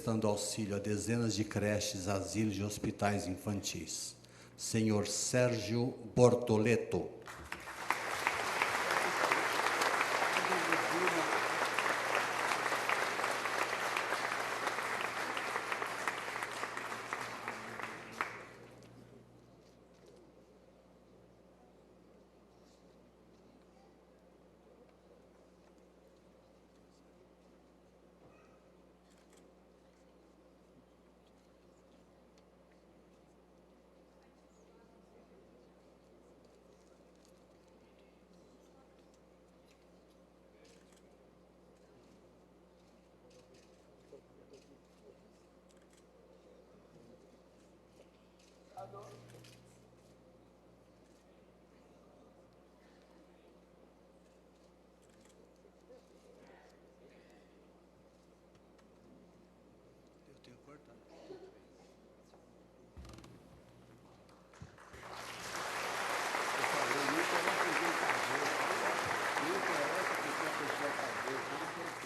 prestando auxílio a dezenas de creches, asilos e hospitais infantis. Senhor Sérgio Bortoleto.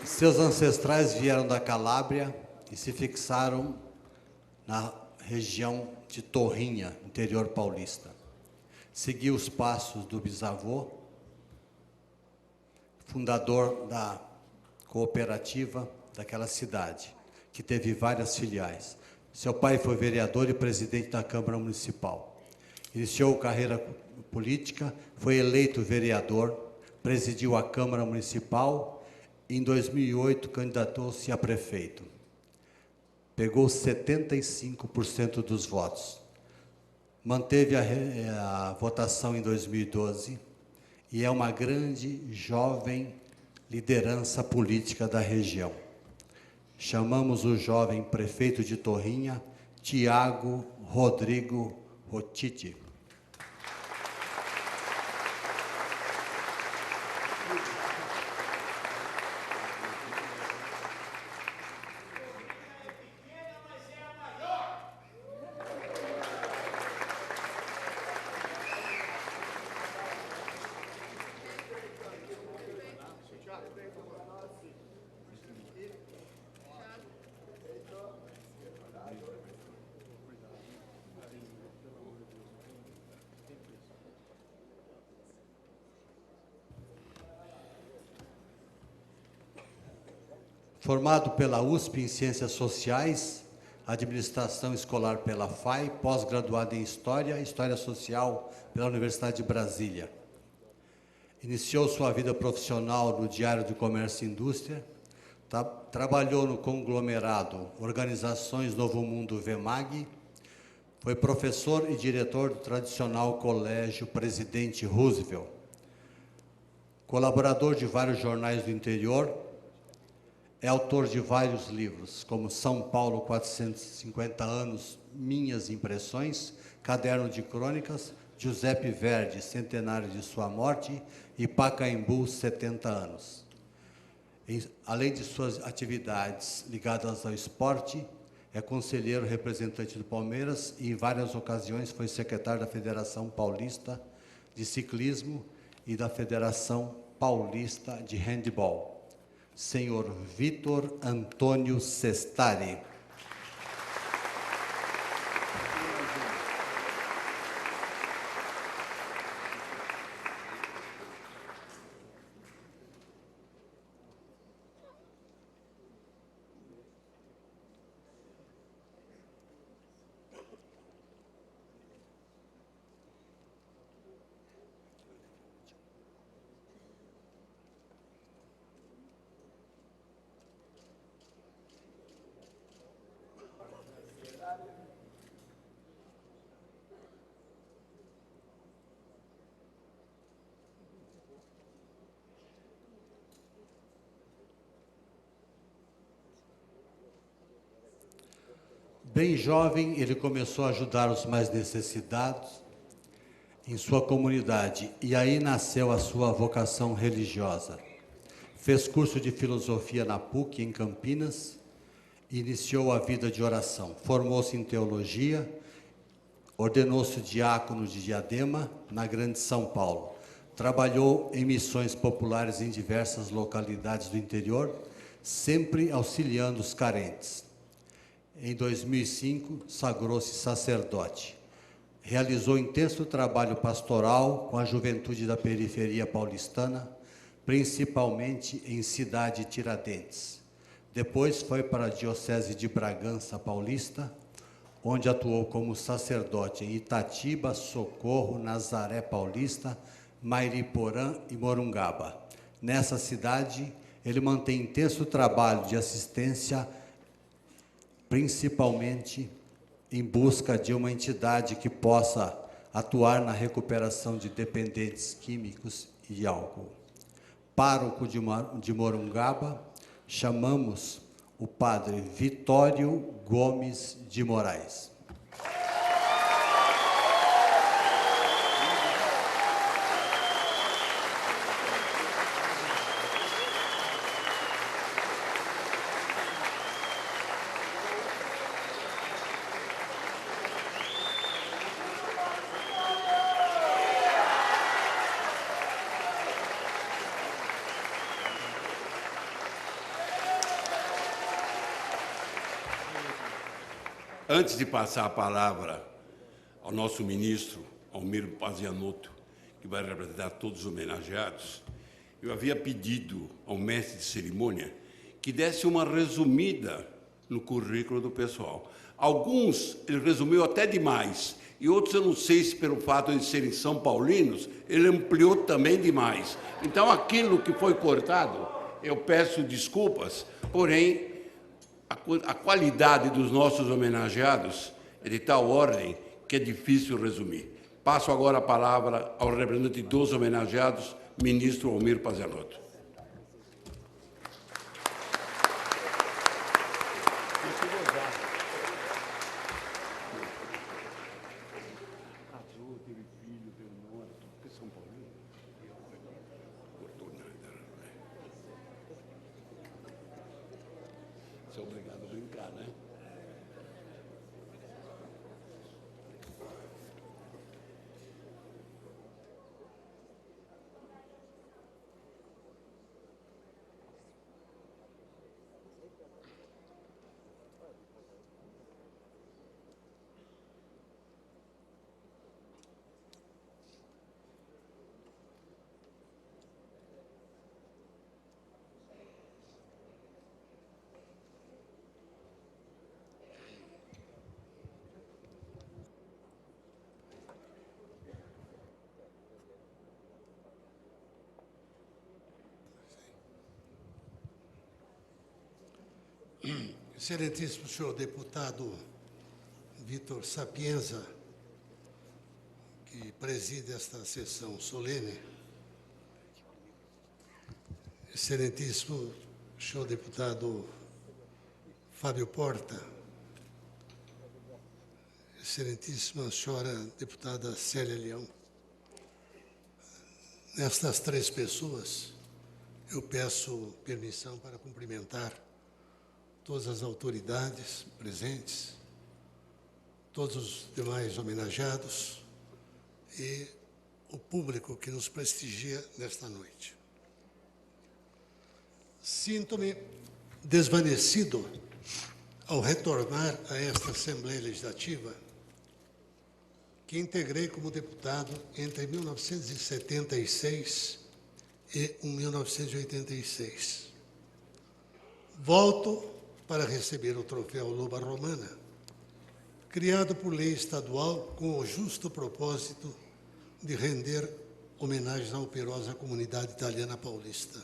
Seus ancestrais vieram da Calábria e se fixaram na região de Torrinha, interior paulista. Seguiu os passos do bisavô, fundador da cooperativa daquela cidade, que teve várias filiais. Seu pai foi vereador e presidente da Câmara Municipal. Iniciou carreira política, foi eleito vereador, presidiu a Câmara Municipal. Em 2008, candidatou-se a prefeito. Pegou 75% dos votos. Manteve a votação em 2012 e é uma grande, jovem liderança política da região. Chamamos o jovem prefeito de Torrinha, Tiago Rodrigo Rotiti. Formado pela USP em Ciências Sociais, Administração Escolar pela FAI, pós-graduado em História e História Social pela Universidade de Brasília. Iniciou sua vida profissional no Diário do Comércio e Indústria, trabalhou no conglomerado Organizações Novo Mundo VEMAG, foi professor e diretor do tradicional Colégio Presidente Roosevelt, colaborador de vários jornais do interior. É autor de vários livros, como São Paulo, 450 anos, Minhas Impressões, Caderno de Crônicas, Giuseppe Verdi, centenário de sua morte, e Pacaembu, 70 anos. Além de suas atividades ligadas ao esporte, é conselheiro representante do Palmeiras e, em várias ocasiões, foi secretário da Federação Paulista de Ciclismo e da Federação Paulista de Handebol. Senhor Vitor Antônio Sestari. Bem jovem, ele começou a ajudar os mais necessitados em sua comunidade, e aí nasceu a sua vocação religiosa. Fez curso de filosofia na PUC, em Campinas, e iniciou a vida de oração. Formou-se em teologia, ordenou-se diácono de Diadema, na Grande São Paulo. Trabalhou em missões populares em diversas localidades do interior, sempre auxiliando os carentes. Em 2005, sagrou-se sacerdote. Realizou intenso trabalho pastoral com a juventude da periferia paulistana, principalmente em Cidade Tiradentes. Depois foi para a Diocese de Bragança Paulista, onde atuou como sacerdote em Itatiba, Socorro, Nazaré Paulista, Mairiporã e Morungaba. Nessa cidade, ele mantém intenso trabalho de assistência, principalmente em busca de uma entidade que possa atuar na recuperação de dependentes químicos e álcool. Pároco de Morungaba, chamamos o padre Vitório Gomes de Moraes. Antes de passar a palavra ao nosso ministro, Almir Pazianotto, que vai representar todos os homenageados, eu havia pedido ao mestre de cerimônia que desse uma resumida no currículo do pessoal. Alguns ele resumiu até demais, e outros eu não sei se pelo fato de serem são paulinos, ele ampliou também demais. Então, aquilo que foi cortado, eu peço desculpas, porém, a qualidade dos nossos homenageados é de tal ordem que é difícil resumir. Passo agora a palavra ao representante dos homenageados, ministro Almir Pazianotto. Você é obrigado a brincar, né? Excelentíssimo senhor deputado Vitor Sapienza, que preside esta sessão solene, excelentíssimo senhor deputado Fábio Porta, excelentíssima senhora deputada Célia Leão, nestas três pessoas, eu peço permissão para cumprimentar todas as autoridades presentes, todos os demais homenageados e o público que nos prestigia nesta noite. Sinto-me desvanecido ao retornar a esta Assembleia Legislativa, que integrei como deputado entre 1976 e 1986. Volto para receber o troféu Loba Romana, criado por lei estadual com o justo propósito de render homenagem à operosa comunidade italiana paulista.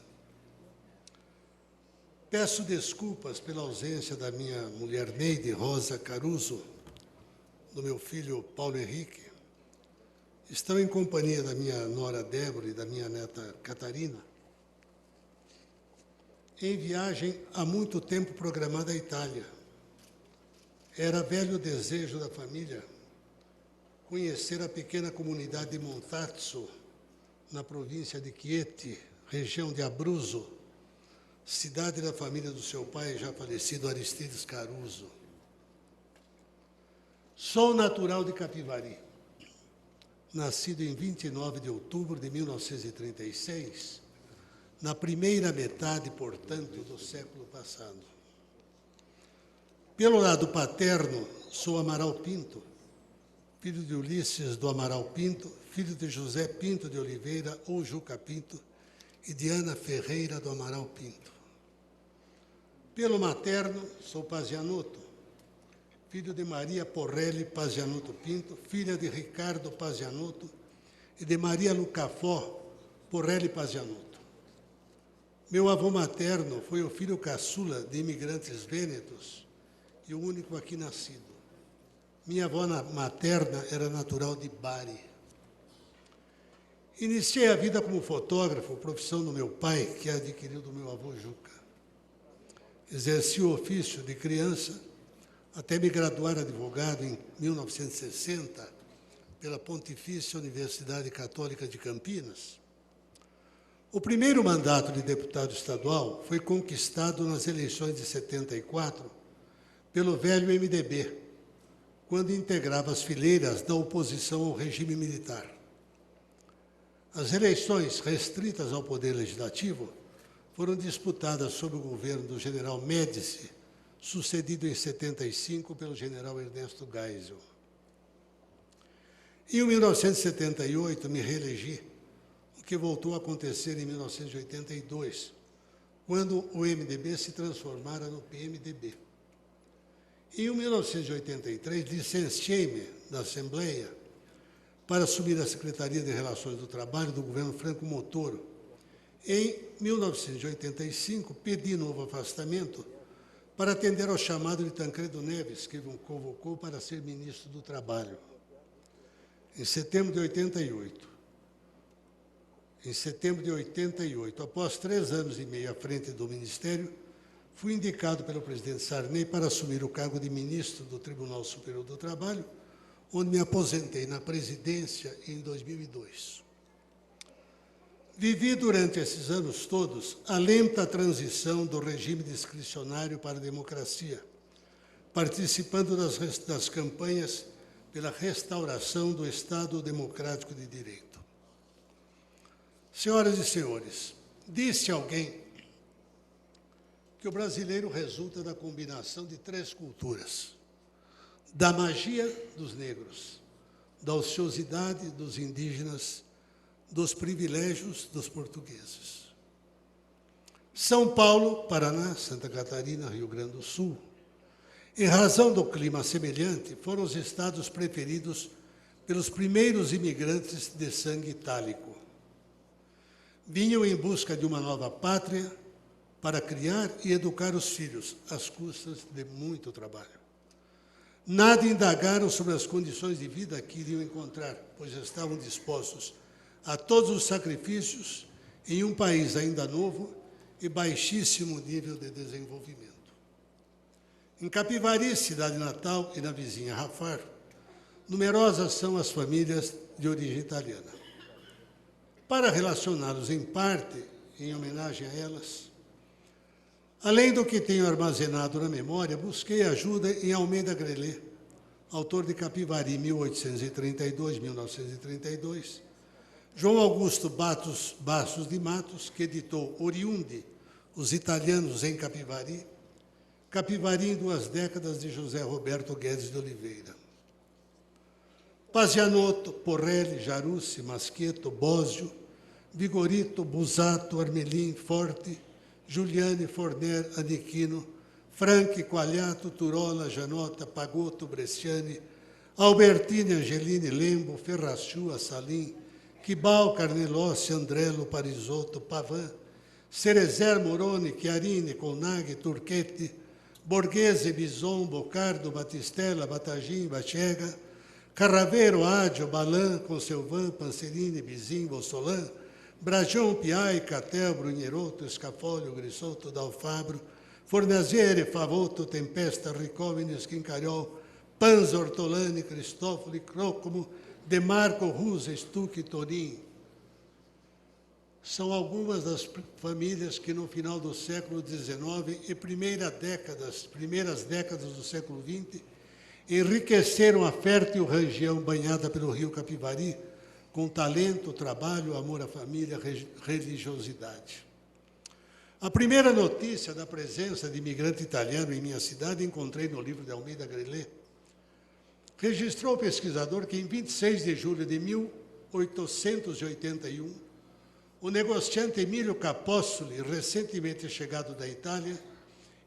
Peço desculpas pela ausência da minha mulher Neide Rosa Caruso, do meu filho Paulo Henrique. Estão em companhia da minha nora Débora e da minha neta Catarina, em viagem há muito tempo programada à Itália. Era velho desejo da família conhecer a pequena comunidade de Montazzo, na província de Chieti, região de Abruzzo, cidade da família do seu pai, já falecido Aristides Caruso. Sou natural de Capivari, nascido em 29 de outubro de 1936, na primeira metade, portanto, do século passado. Pelo lado paterno, sou Amaral Pinto, filho de Ulisses do Amaral Pinto, filho de José Pinto de Oliveira, ou Juca Pinto, e de Ana Ferreira do Amaral Pinto. Pelo materno, sou Pazianotto, filho de Maria Porrelli Pazianotto Pinto, filha de Ricardo Pazianotto e de Maria Lucafó Porrelli Pazianotto. Meu avô materno foi o filho caçula de imigrantes vênetos e o único aqui nascido. Minha avó materna era natural de Bari. Iniciei a vida como fotógrafo, profissão do meu pai, que adquiriu do meu avô Juca. Exerci o ofício de criança até me graduar advogado em 1960 pela Pontifícia Universidade Católica de Campinas. O primeiro mandato de deputado estadual foi conquistado nas eleições de 74 pelo velho MDB, quando integrava as fileiras da oposição ao regime militar. As eleições restritas ao poder legislativo foram disputadas sob o governo do general Médici, sucedido em 75 pelo general Ernesto Geisel. Em 1978, me reelegi, o que voltou a acontecer em 1982, quando o MDB se transformara no PMDB. Em 1983, licenciei-me da Assembleia para assumir a Secretaria de Relações do Trabalho do governo Franco Montoro. Em 1985, pedi novo afastamento para atender ao chamado de Tancredo Neves, que me convocou para ser ministro do Trabalho. Em setembro de 88, após 3 anos e meio à frente do Ministério, fui indicado pelo presidente Sarney para assumir o cargo de ministro do Tribunal Superior do Trabalho, onde me aposentei na presidência em 2002. Vivi durante esses anos todos a lenta transição do regime discricionário para a democracia, participando das campanhas pela restauração do Estado Democrático de Direito. Senhoras e senhores, disse alguém que o brasileiro resulta da combinação de 3 culturas: da magia dos negros, da ociosidade dos indígenas, dos privilégios dos portugueses. São Paulo, Paraná, Santa Catarina, Rio Grande do Sul, em razão do clima semelhante, foram os estados preferidos pelos primeiros imigrantes de sangue itálico. Vinham em busca de uma nova pátria para criar e educar os filhos, às custas de muito trabalho. Nada indagaram sobre as condições de vida que iriam encontrar, pois estavam dispostos a todos os sacrifícios em um país ainda novo e baixíssimo nível de desenvolvimento. Em Capivari, cidade natal, e na vizinha Rafar, numerosas são as famílias de origem italiana. Para relacioná-los em parte, em homenagem a elas, além do que tenho armazenado na memória, busquei ajuda em Almeida Grelê, autor de Capivari, 1832-1932, João Augusto Bastos de Matos, que editou Oriundi, Os Italianos em Capivari, Capivari em 2 décadas, de José Roberto Guedes de Oliveira. Pazianotto, Porrelli, Jarussi, Maschetto, Bosio, Vigorito, Busato, Armelin, Forte, Giuliani, Forner, Anichino, Franchi, Quagliato, Turola, Janota, Pagotto, Bresciani, Albertini, Angelini, Lembo, Ferracciu, Assalim, Quibal, Carnelossi, Andrello, Parisotto, Pavan, Cerezer, Moroni, Chiarini, Colnaghi, Turchetti, Borghese, Bison, Boccardo, Battistella, Batagin, Bacega, Carravero, Adio, Balan, Conselvan, Panserini, Bizin, Bossolan, Bragion, Piai, Catel, Brunierotto, Scaffolio, Grisotto, Dalfabro, Fornaziere, Favotto, Tempesta, Ricovini, Schincariol, Panza, Ortolani, Cristofoli, Crocomo, De Marco, Rusa, Stucchi, Torin. São algumas das famílias que, no final do século XIX e primeiras décadas do século XX, enriqueceram a fértil região banhada pelo rio Capivari, com talento, trabalho, amor à família, religiosidade. A primeira notícia da presença de imigrante italiano em minha cidade encontrei no livro de Almeida Grelet. Registrou o pesquisador que, em 26 de julho de 1881, o negociante Emílio Capossoli, recentemente chegado da Itália,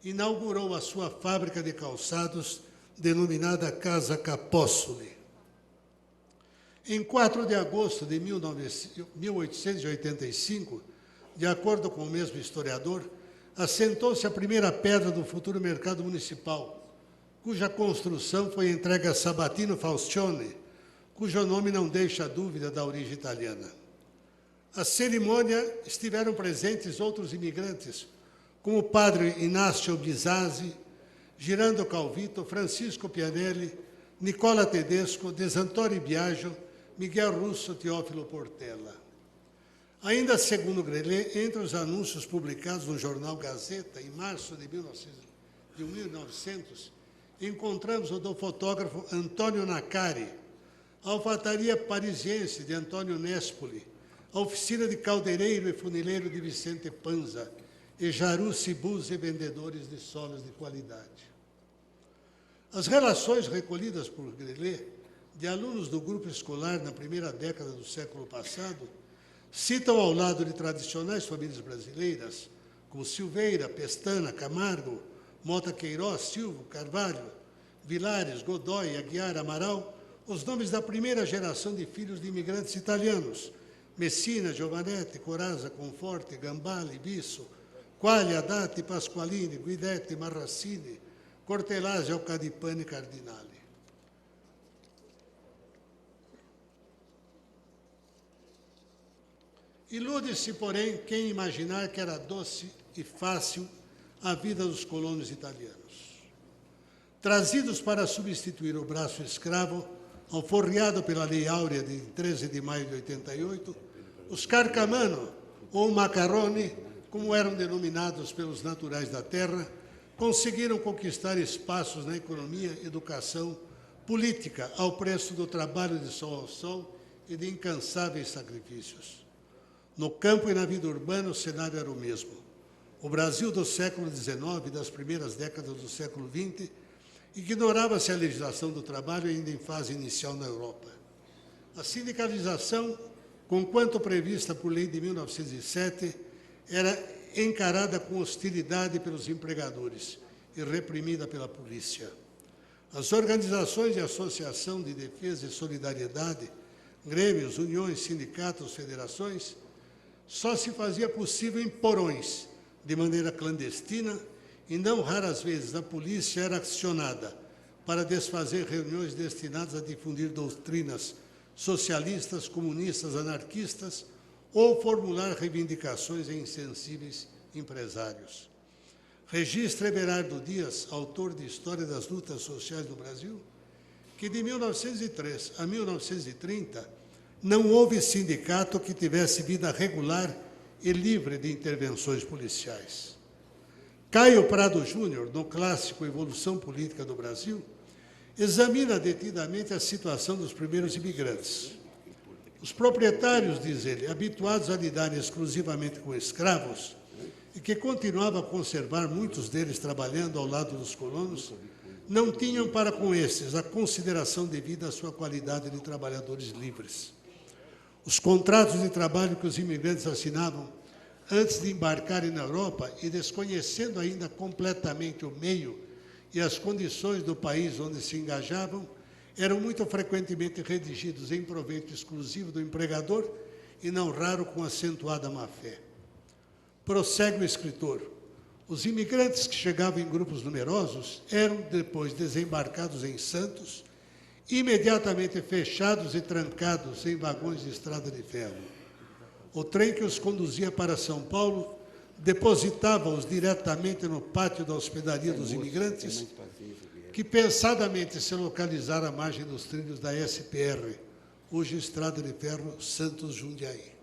inaugurou a sua fábrica de calçados, denominada Casa Capossoli. Em 4 de agosto de 1885, de acordo com o mesmo historiador, assentou-se a primeira pedra do futuro mercado municipal, cuja construção foi entregue a Sabatino Faustione, cujo nome não deixa dúvida da origem italiana. A cerimônia estiveram presentes outros imigrantes, como o padre Inácio Bizazzi, Girando Calvito, Francisco Pianelli, Nicola Tedesco, Desantori Biagio, Miguel Russo, Teófilo Portela. Ainda segundo Grelet, entre os anúncios publicados no jornal Gazeta, em março de 1900, encontramos o do fotógrafo Antônio Nacari, a alfataria parisiense de Antônio Nespoli, a oficina de caldeireiro e funileiro de Vicente Panza, e Jaru Cibus e vendedores de solas de qualidade. As relações recolhidas por Grelet de alunos do grupo escolar na primeira década do século passado citam, ao lado de tradicionais famílias brasileiras, como Silveira, Pestana, Camargo, Mota Queiroz, Silva, Carvalho, Vilares, Godoy, Aguiar, Amaral, os nomes da primeira geração de filhos de imigrantes italianos: Messina, Giovanetti, Corazza, Conforte, Gambale, Bisso, Quaglia, Dati, Pasqualini, Guidetti, Marrassini, Cortelazzi, Alcadipani e Cardinali. Ilude-se, porém, quem imaginar que era doce e fácil a vida dos colonos italianos. Trazidos para substituir o braço escravo, alforriado pela Lei Áurea de 13 de maio de 88, os carcamano, ou macarroni, como eram denominados pelos naturais da terra, conseguiram conquistar espaços na economia, educação, política, ao preço do trabalho de sol ao sol e de incansáveis sacrifícios. No campo e na vida urbana, o cenário era o mesmo. O Brasil do século XIX e das primeiras décadas do século XX ignorava-se a legislação do trabalho ainda em fase inicial na Europa. A sindicalização, conquanto prevista por lei de 1907, era encarada com hostilidade pelos empregadores e reprimida pela polícia. As organizações de associação de defesa e solidariedade, grêmios, uniões, sindicatos, federações, só se fazia possível em porões, de maneira clandestina, e não raras vezes a polícia era acionada para desfazer reuniões destinadas a difundir doutrinas socialistas, comunistas, anarquistas ou formular reivindicações em insensíveis empresários. Registra Everardo Dias, autor de História das Lutas Sociais no Brasil, que de 1903 a 1930 não houve sindicato que tivesse vida regular e livre de intervenções policiais. Caio Prado Júnior, no clássico Evolução Política do Brasil, examina detidamente a situação dos primeiros imigrantes. Os proprietários, diz ele, habituados a lidar exclusivamente com escravos, e que continuavam a conservar muitos deles trabalhando ao lado dos colonos, não tinham para com estes a consideração devida à sua qualidade de trabalhadores livres. Os contratos de trabalho que os imigrantes assinavam antes de embarcarem na Europa e desconhecendo ainda completamente o meio e as condições do país onde se engajavam, eram muito frequentemente redigidos em proveito exclusivo do empregador e não raro com acentuada má-fé. Prossegue o escritor. Os imigrantes que chegavam em grupos numerosos eram, depois desembarcados em Santos, imediatamente fechados e trancados em vagões de estrada de ferro. O trem que os conduzia para São Paulo depositava-os diretamente no pátio da hospedaria dos imigrantes, que pensadamente se localizara à margem dos trilhos da SPR, hoje Estrada de Ferro Santos-Jundiaí.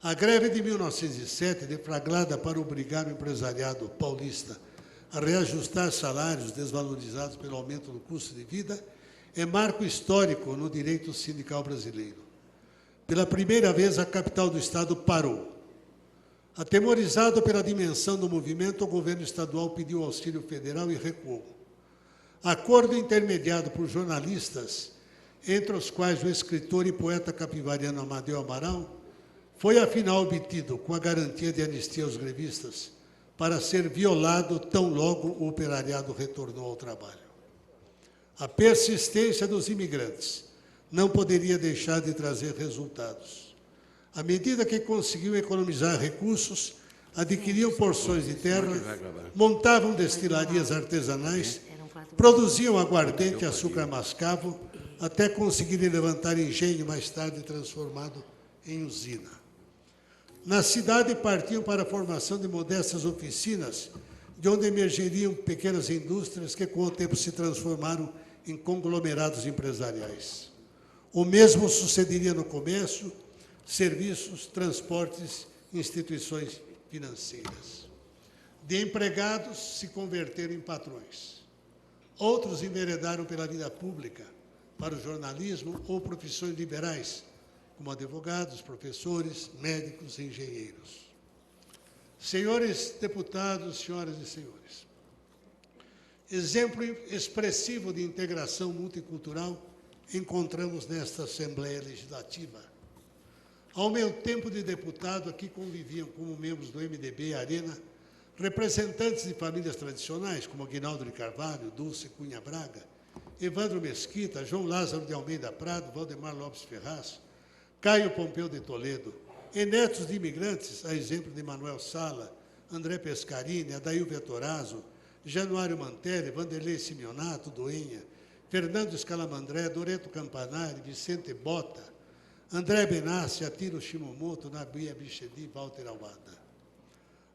A greve de 1907, deflagrada para obrigar o empresariado paulista a reajustar salários desvalorizados pelo aumento do custo de vida, é marco histórico no direito sindical brasileiro. Pela primeira vez, a capital do Estado parou. Atemorizado pela dimensão do movimento, o governo estadual pediu auxílio federal e recuou. Acordo intermediado por jornalistas, entre os quais o escritor e poeta capivariano Amadeu Amaral, foi afinal obtido com a garantia de anistia aos grevistas, para ser violado tão logo o operariado retornou ao trabalho. A persistência dos imigrantes não poderia deixar de trazer resultados. À medida que conseguiam economizar recursos, adquiriam porções de terra, montavam destilarias artesanais, produziam aguardente e açúcar mascavo, até conseguirem levantar engenho mais tarde transformado em usina. Na cidade partiam para a formação de modestas oficinas, de onde emergiriam pequenas indústrias que com o tempo se transformaram em conglomerados empresariais. O mesmo sucederia no comércio, serviços, transportes, instituições financeiras. De empregados se converteram em patrões. Outros enveredaram pela vida pública, para o jornalismo ou profissões liberais, como advogados, professores, médicos e engenheiros. Senhores deputados, senhoras e senhores, exemplo expressivo de integração multicultural encontramos nesta Assembleia Legislativa. Ao meu tempo de deputado, aqui conviviam como membros do MDB e Arena representantes de famílias tradicionais, como Aguinaldo de Carvalho, Dulce Cunha Braga, Evandro Mesquita, João Lázaro de Almeida Prado, Valdemar Lopes Ferraz, Caio Pompeu de Toledo, e netos de imigrantes, a exemplo de Manuel Sala, André Pescarini, Adail Vettorazzo, Januário Mantelli, Vanderlei Simeonato, Doenha, Fernando Scalamandré, Doreto Campanari, Vicente Bota, André Benassi, Atiro Shimomoto, Nabia Bichedi, Walter Awada.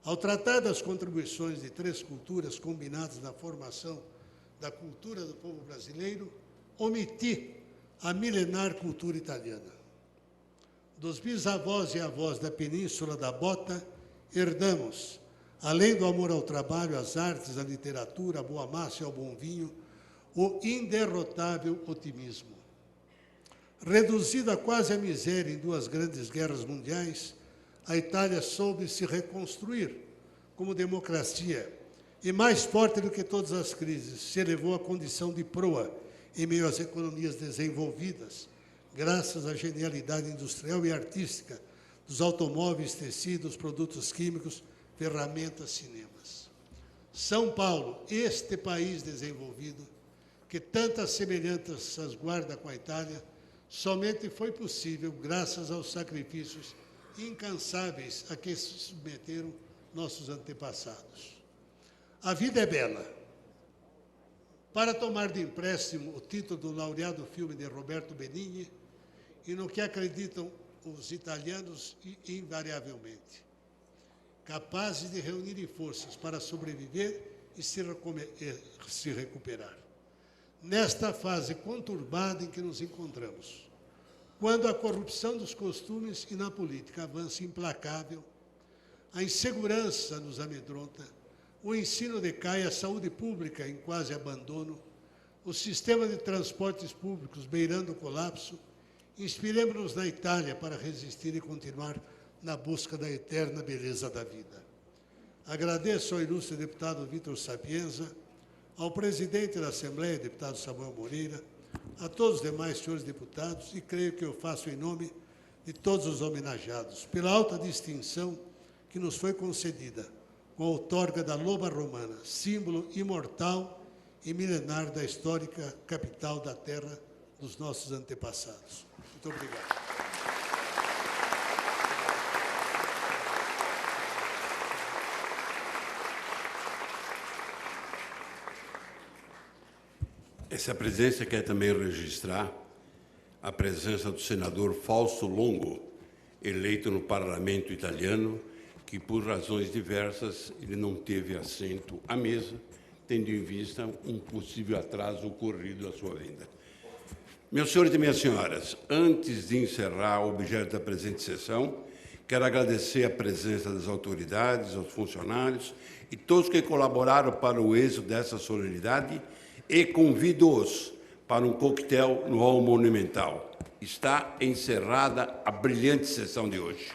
Ao tratar das contribuições de três culturas combinadas na formação da cultura do povo brasileiro, omiti a milenar cultura italiana. Dos bisavós e avós da Península da Bota, herdamos, além do amor ao trabalho, às artes, à literatura, à boa massa e ao bom vinho, o inderrotável otimismo. Reduzida quase à miséria em duas grandes guerras mundiais, a Itália soube se reconstruir como democracia e, mais forte do que todas as crises, se elevou à condição de proa em meio às economias desenvolvidas, graças à genialidade industrial e artística dos automóveis, tecidos, produtos químicos, ferramentas, cinemas. São Paulo, este país desenvolvido, que tantas semelhanças guarda com a Itália, somente foi possível graças aos sacrifícios incansáveis a que se submeteram nossos antepassados. A vida é bela. Para tomar de empréstimo o título do laureado filme de Roberto Benigni, e no que acreditam os italianos invariavelmente, capazes de reunirem forças para sobreviver e se recuperar. Nesta fase conturbada em que nos encontramos, quando a corrupção dos costumes e na política avança implacável, a insegurança nos amedronta, o ensino decai, a saúde pública em quase abandono, o sistema de transportes públicos beirando o colapso, inspiremos-nos na Itália para resistir e continuar na busca da eterna beleza da vida. Agradeço ao ilustre deputado Vitor Sapienza, ao presidente da Assembleia, deputado Samuel Moreira, a todos os demais senhores deputados, e creio que eu faço em nome de todos os homenageados, pela alta distinção que nos foi concedida com a outorga da loba romana, símbolo imortal e milenar da histórica capital da terra dos nossos antepassados. Muito obrigado. Essa presença quer também registrar a presença do senador Fausto Longo, eleito no parlamento italiano, que, por razões diversas, ele não teve assento à mesa, tendo em vista um possível atraso ocorrido à sua vinda. Meus senhores e minhas senhoras, antes de encerrar o objeto da presente sessão, quero agradecer a presença das autoridades, aos funcionários e todos que colaboraram para o êxito dessa solenidade e convido-os para um coquetel no Hall Monumental. Está encerrada a brilhante sessão de hoje.